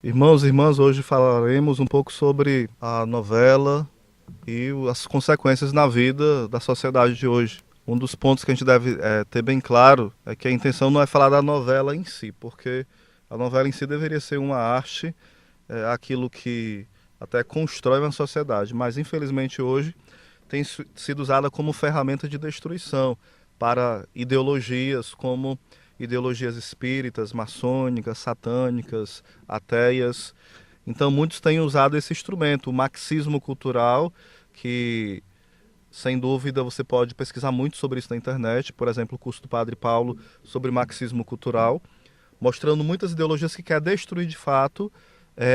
Irmãos e irmãs, hoje falaremos um pouco sobre a novela e as consequências na vida da sociedade de hoje. Um dos pontos que a gente deve ter bem claro é que a intenção não é falar da novela em si, porque a novela em si deveria ser uma arte, aquilo que até constrói uma sociedade, mas infelizmente hoje tem sido usada como ferramenta de destruição para ideologias como ideologias espíritas, maçônicas, satânicas, ateias. Então muitos têm usado esse instrumento, o marxismo cultural, que sem dúvida você pode pesquisar muito sobre isso na internet, por exemplo, o curso do Padre Paulo sobre marxismo cultural, mostrando muitas ideologias que quer destruir de fato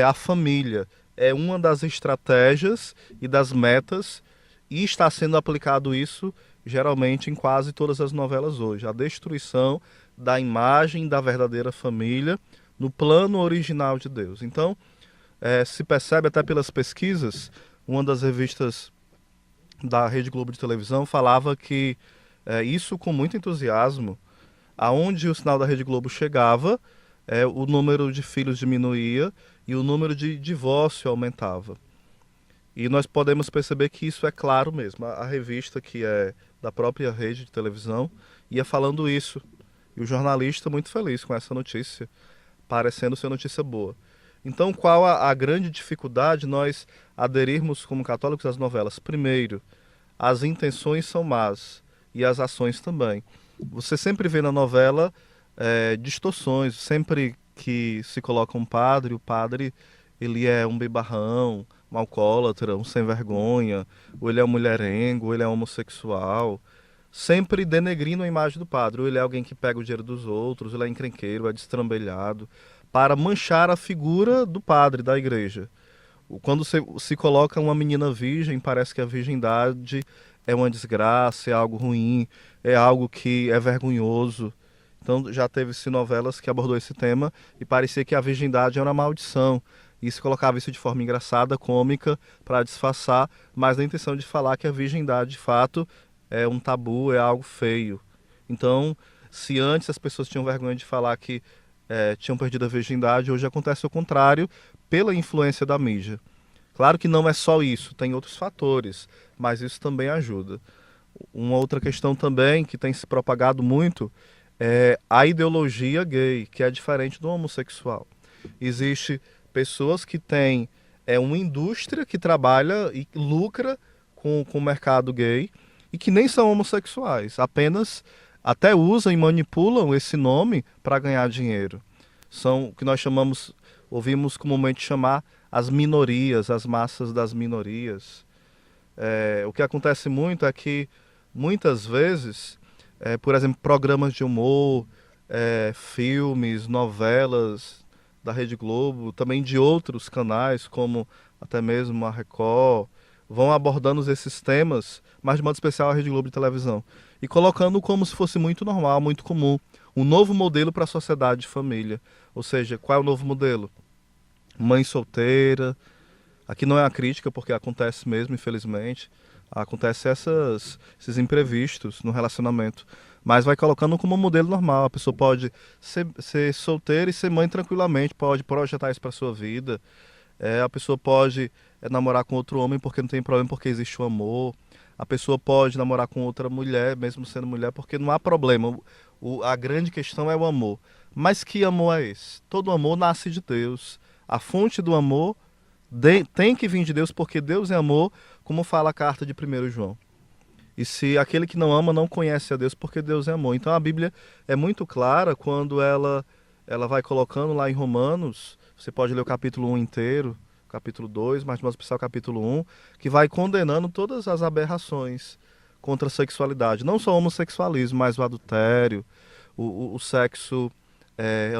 a família. É uma das estratégias e das metas, e está sendo aplicado isso geralmente em quase todas as novelas hoje. A destruição da imagem da verdadeira família no plano original de Deus. Então, se percebe até pelas pesquisas, uma das revistas da Rede Globo de televisão falava que isso com muito entusiasmo, aonde o sinal da Rede Globo chegava, o número de filhos diminuía e o número de divórcio aumentava. E nós podemos perceber que isso é claro mesmo. A revista, que é da própria rede de televisão, ia falando isso. E o jornalista muito feliz com essa notícia, parecendo ser notícia boa. Então, qual a grande dificuldade nós aderirmos como católicos às novelas? Primeiro, as intenções são más e as ações também. Você sempre vê na novela distorções, sempre que se coloca um padre, o padre ele é um bebarrão, um alcoólatra, um sem vergonha, ou ele é um mulherengo, ou ele é homossexual, sempre denegrindo a imagem do padre. Ou ele é alguém que pega o dinheiro dos outros, ele é encrenqueiro, é destrambelhado, para manchar a figura do padre da igreja. Quando se coloca uma menina virgem, parece que a virgindade é uma desgraça, é algo ruim, é algo que é vergonhoso. Então já teve-se novelas que abordou esse tema e parecia que a virgindade era uma maldição. E se colocava isso de forma engraçada, cômica, para disfarçar, mas na intenção de falar que a virgindade, de fato, é um tabu, é algo feio. Então, se antes as pessoas tinham vergonha de falar que tinham perdido a virgindade, hoje acontece o contrário, pela influência da mídia. Claro que não é só isso, tem outros fatores, mas isso também ajuda. Uma outra questão também que tem se propagado muito é a ideologia gay, que é diferente do homossexual. Existe pessoas que têm uma indústria que trabalha e lucra com o mercado gay e que nem são homossexuais, apenas até usam e manipulam esse nome para ganhar dinheiro. São o que nós chamamos, ouvimos comumente chamar as minorias, as massas das minorias. O que acontece muito é que muitas vezes, por exemplo, programas de humor, filmes, novelas da Rede Globo, também de outros canais, como até mesmo a Record, vão abordando esses temas, mas de modo especial a Rede Globo de televisão, e colocando como se fosse muito normal, muito comum, um novo modelo para a sociedade de família. Ou seja, qual é o novo modelo? Mãe solteira. Aqui não é uma crítica, porque acontece mesmo, infelizmente. Acontece esses imprevistos no relacionamento. Mas vai colocando como um modelo normal. A pessoa pode ser solteira e ser mãe tranquilamente, pode projetar isso para sua vida. A pessoa pode namorar com outro homem porque não tem problema, porque existe o amor. A pessoa pode namorar com outra mulher, mesmo sendo mulher, porque não há problema. A grande questão é o amor. Mas que amor é esse? Todo amor nasce de Deus. A fonte do amor tem que vir de Deus, porque Deus é amor, como fala a carta de 1 João. E se aquele que não ama não conhece a Deus, porque Deus é amor. Então a Bíblia é muito clara quando ela vai colocando lá em Romanos, você pode ler o capítulo 1 inteiro, capítulo 2, mas de modo especial o capítulo 1, que vai condenando todas as aberrações contra a sexualidade. Não só o homossexualismo, mas o adultério, o sexo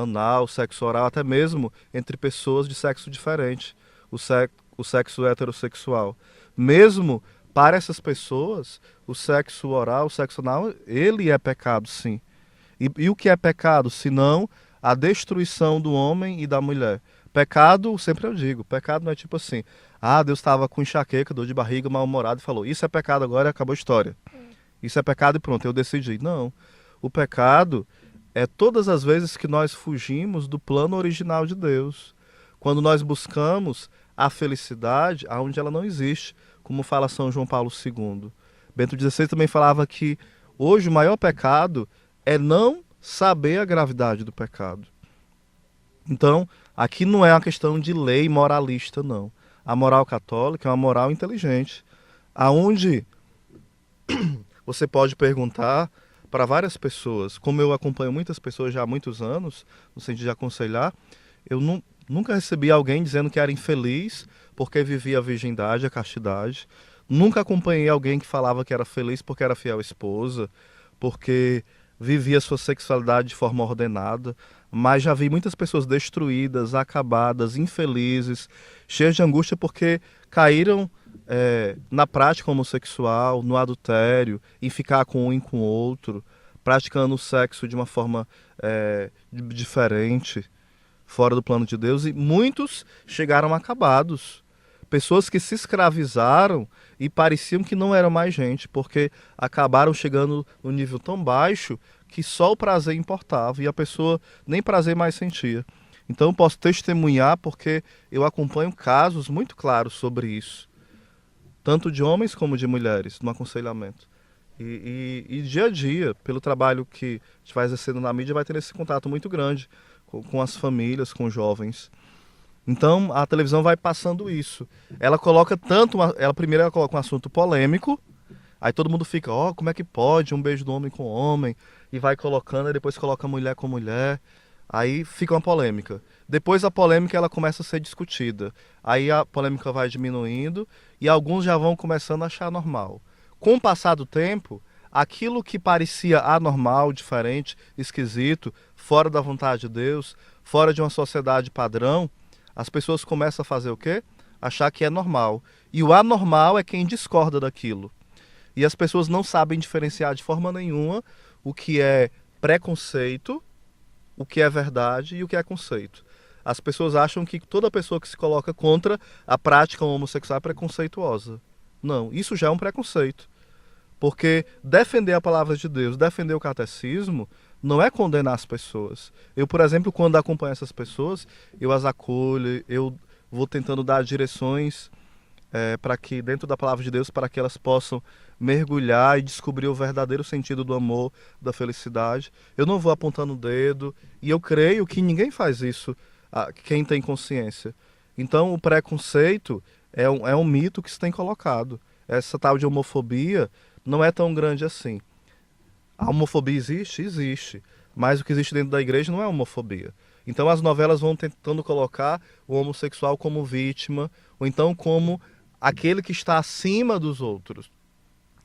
anal, o sexo oral, até mesmo entre pessoas de sexo diferente, o sexo heterossexual. Mesmo para essas pessoas, o sexo oral, o sexo anal, ele é pecado, sim. E o que é pecado, senão a destruição do homem e da mulher? Pecado, sempre eu digo, pecado não é tipo assim, Deus estava com enxaqueca, dor de barriga, mal-humorado e falou, isso é pecado agora e acabou a história. Isso é pecado e pronto, eu decidi. Não. O pecado é todas as vezes que nós fugimos do plano original de Deus. quando nós buscamos a felicidade aonde ela não existe, como fala São João Paulo II. Bento XVI também falava que hoje o maior pecado é não saber a gravidade do pecado. Então, aqui não é uma questão de lei moralista, não. A moral católica é uma moral inteligente, aonde você pode perguntar para várias pessoas, como eu acompanho muitas pessoas já há muitos anos, no sentido de aconselhar, eu nunca recebi alguém dizendo que era infeliz porque vivia a virgindade, a castidade. Nunca acompanhei alguém que falava que era feliz porque era fiel à esposa, porque vivia sua sexualidade de forma ordenada. Mas já vi muitas pessoas destruídas, acabadas, infelizes, cheias de angústia porque caíram na prática homossexual, no adultério, em ficar com um e com o outro, praticando o sexo de uma forma diferente, fora do plano de Deus, e muitos chegaram acabados. Pessoas que se escravizaram e pareciam que não eram mais gente, porque acabaram chegando no nível tão baixo que só o prazer importava e a pessoa nem prazer mais sentia. Então eu posso testemunhar porque eu acompanho casos muito claros sobre isso, tanto de homens como de mulheres, no aconselhamento. E dia a dia, pelo trabalho que a gente vai exercendo na mídia, vai ter esse contato muito grande com as famílias, com os jovens. Então a televisão vai passando isso. Ela coloca primeiro ela coloca um assunto polêmico, aí todo mundo fica, como é que pode um beijo do homem com homem? E vai colocando, e depois coloca mulher com mulher. Aí fica uma polêmica. Depois a polêmica ela começa a ser discutida. Aí a polêmica vai diminuindo e alguns já vão começando a achar normal. Com o passar do tempo, aquilo que parecia anormal, diferente, esquisito, fora da vontade de Deus, fora de uma sociedade padrão, as pessoas começam a fazer o quê? Achar que é normal. E o anormal é quem discorda daquilo. E as pessoas não sabem diferenciar de forma nenhuma o que é preconceito, o que é verdade e o que é conceito. As pessoas acham que toda pessoa que se coloca contra a prática homossexual é preconceituosa. Não, isso já é um preconceito. Porque defender a palavra de Deus, defender o catecismo, não é condenar as pessoas. Eu, por exemplo, quando acompanho essas pessoas, eu as acolho, eu vou tentando dar direções para que, dentro da palavra de Deus, para que elas possam mergulhar e descobrir o verdadeiro sentido do amor, da felicidade. Eu não vou apontando o dedo, e eu creio que ninguém faz isso, quem tem consciência. Então, o preconceito é um mito que se tem colocado. Essa tal de homofobia não é tão grande assim. A homofobia existe? Existe. Mas o que existe dentro da igreja não é homofobia. Então as novelas vão tentando colocar o homossexual como vítima, ou então como aquele que está acima dos outros.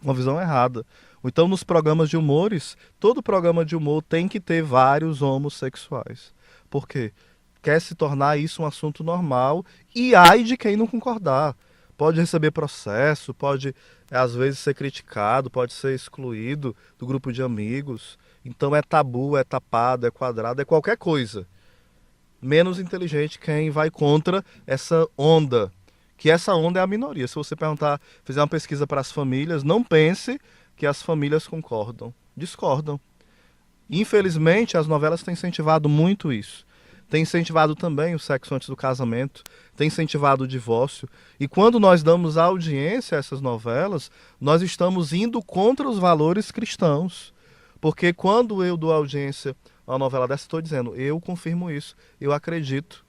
Uma visão errada. Ou então nos programas de humores, todo programa de humor tem que ter vários homossexuais. Por quê? Quer se tornar isso um assunto normal e ai de quem não concordar. Pode receber processo, pode às vezes ser criticado, pode ser excluído do grupo de amigos. Então é tabu, é tapado, é quadrado, é qualquer coisa. Menos inteligente quem vai contra essa onda, que essa onda é a minoria. Se você perguntar, fizer uma pesquisa para as famílias, não pense que as famílias concordam, discordam. Infelizmente, as novelas têm incentivado muito isso. Tem incentivado também o sexo antes do casamento, tem incentivado o divórcio. E quando nós damos audiência a essas novelas, nós estamos indo contra os valores cristãos. Porque quando eu dou audiência a uma novela dessa, estou dizendo, eu confirmo isso, eu acredito.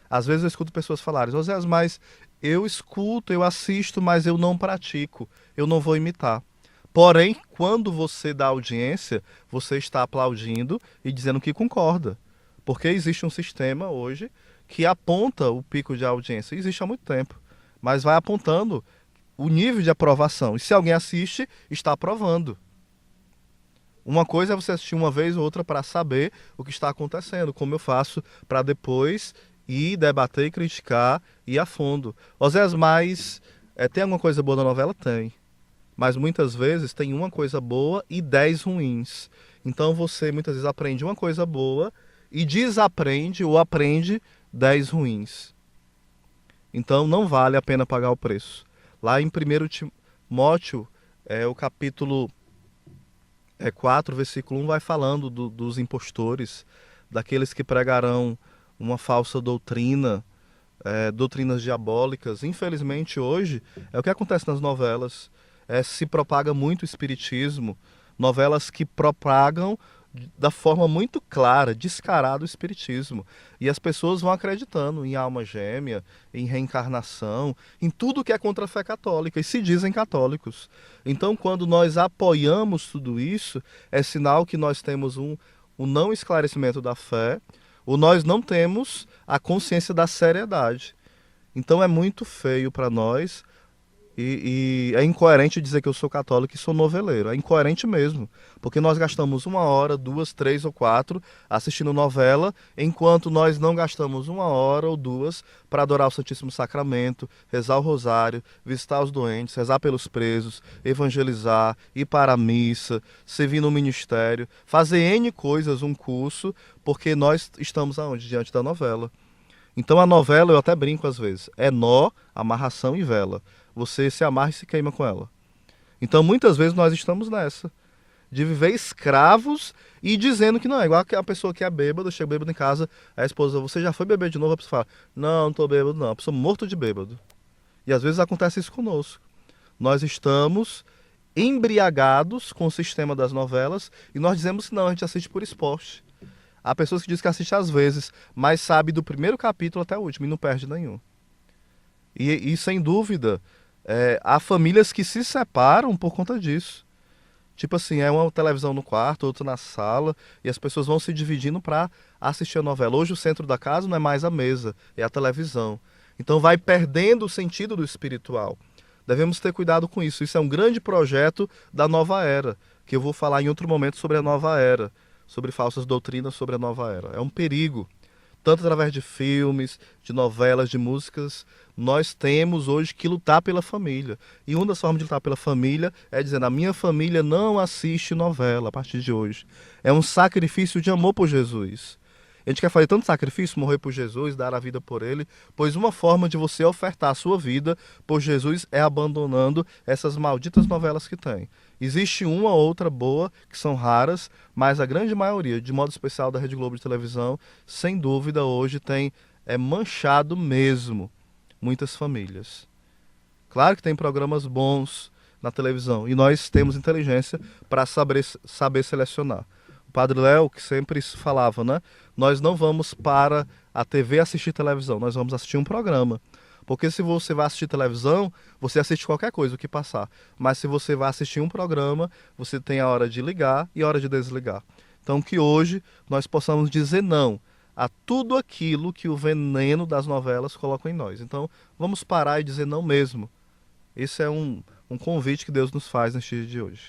Às vezes eu escuto pessoas falarem, José, mas eu escuto, eu assisto, mas eu não pratico, eu não vou imitar. Porém, quando você dá audiência, você está aplaudindo e dizendo que concorda. Porque existe um sistema hoje que aponta o pico de audiência. Existe há muito tempo. Mas vai apontando o nível de aprovação. E se alguém assiste, está aprovando. Uma coisa é você assistir uma vez ou outra para saber o que está acontecendo, como eu faço para depois ir debater e criticar e ir a fundo. Osés, mas tem alguma coisa boa na novela? Tem. Mas muitas vezes tem uma coisa boa e 10 ruins. Então você muitas vezes aprende uma coisa boa e desaprende ou aprende 10 ruins. Então não vale a pena pagar o preço. Lá em 1 Timóteo, o capítulo 4, versículo 1, vai falando dos impostores, daqueles que pregarão uma falsa doutrina, doutrinas diabólicas. Infelizmente hoje é o que acontece nas novelas. Se propaga muito o espiritismo, novelas que propagam da forma muito clara, descarada o espiritismo. E as pessoas vão acreditando em alma gêmea, em reencarnação, em tudo que é contra a fé católica e se dizem católicos. Então, quando nós apoiamos tudo isso, é sinal que nós temos um não esclarecimento da fé, ou nós não temos a consciência da seriedade. Então é muito feio para nós e é incoerente dizer que eu sou católico e sou noveleiro. É incoerente mesmo. Porque nós gastamos 1 hora, 2, 3 ou 4 assistindo novela, enquanto nós não gastamos 1 hora ou 2 para adorar o Santíssimo Sacramento, rezar o rosário, visitar os doentes, rezar pelos presos, evangelizar, ir para a missa, servir no ministério, fazer N coisas, um curso, porque nós estamos aonde? Diante da novela. Então a novela, eu até brinco às vezes, é nó, amarração e vela. Você se amarra e se queima com ela. Então muitas vezes nós estamos nessa, de viver escravos e dizendo que não, é igual a pessoa que é bêbada, chega bêbado em casa, a esposa, você já foi beber de novo? A pessoa fala, não tô bêbado não, a pessoa morto de bêbado. E às vezes acontece isso conosco. Nós estamos embriagados com o sistema das novelas e nós dizemos que não, a gente assiste por esporte. Há pessoas que dizem que assiste às vezes, mas sabe do primeiro capítulo até o último e não perde nenhum. E sem dúvida, há famílias que se separam por conta disso. Tipo assim, é uma televisão no quarto, outra na sala, e as pessoas vão se dividindo para assistir a novela. Hoje o centro da casa não é mais a mesa, é a televisão. Então vai perdendo o sentido do espiritual. Devemos ter cuidado com isso. Isso é um grande projeto da nova era, que eu vou falar em outro momento sobre a nova era, sobre falsas doutrinas sobre a nova era. É um perigo. Tanto através de filmes, de novelas, de músicas, nós temos hoje que lutar pela família. E uma das formas de lutar pela família é dizendo, a minha família não assiste novela a partir de hoje. É um sacrifício de amor por Jesus. A gente quer fazer tanto sacrifício, morrer por Jesus, dar a vida por Ele, pois uma forma de você ofertar a sua vida por Jesus é abandonando essas malditas novelas que tem. Existe uma ou outra boa, que são raras, mas a grande maioria, de modo especial da Rede Globo de televisão, sem dúvida hoje tem manchado mesmo muitas famílias. Claro que tem programas bons na televisão e nós temos inteligência para saber selecionar. O Padre Léo, que sempre falava, né? Nós não vamos para a TV assistir televisão, nós vamos assistir um programa. Porque se você vai assistir televisão, você assiste qualquer coisa, o que passar. Mas se você vai assistir um programa, você tem a hora de ligar e a hora de desligar. Então que hoje nós possamos dizer não a tudo aquilo que o veneno das novelas coloca em nós. Então vamos parar e dizer não mesmo. Esse é um convite que Deus nos faz neste dia de hoje.